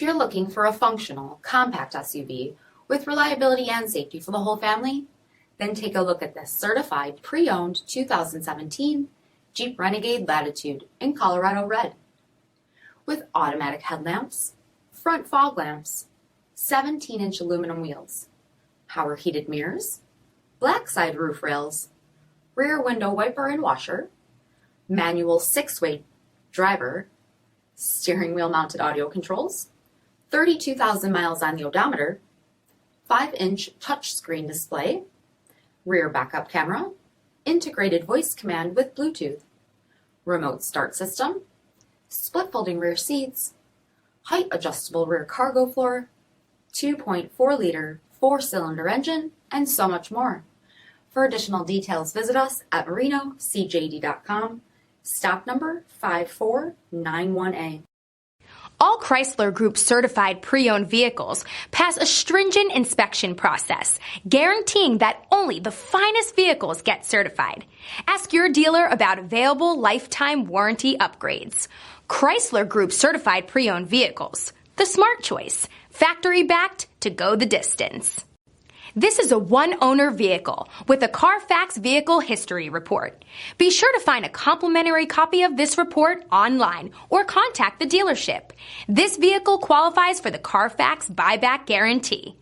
you're looking for a functional, compact SUV with reliability and safety for the whole family, then take a look at this certified pre-owned 2017 Jeep Renegade Latitude in Colorado Red. With automatic headlamps, front fog lamps, 17-inch aluminum wheels, power heated mirrors, black side roof rails, rear window wiper and washer, manual 6-way driver, steering wheel mounted audio controls, 32,000 miles on the odometer, 5-inch touchscreen display, rear backup camera, integrated voice command with Bluetooth, remote start system, split folding rear seats, height adjustable rear cargo floor, 2.4-liter 4-cylinder engine, and so much more. For additional details, visit us at marinocjd.com, stock number 5491A. All Chrysler Group certified pre-owned vehicles pass a stringent inspection process, guaranteeing that only the finest vehicles get certified. Ask your dealer about available lifetime warranty upgrades. Chrysler Group certified pre-owned vehicles, the smart choice, factory backed to go the distance. This is a one-owner vehicle with a CARFAX vehicle history report. Be sure to find a complimentary copy of this report online or contact the dealership. This vehicle qualifies for the CARFAX buyback guarantee.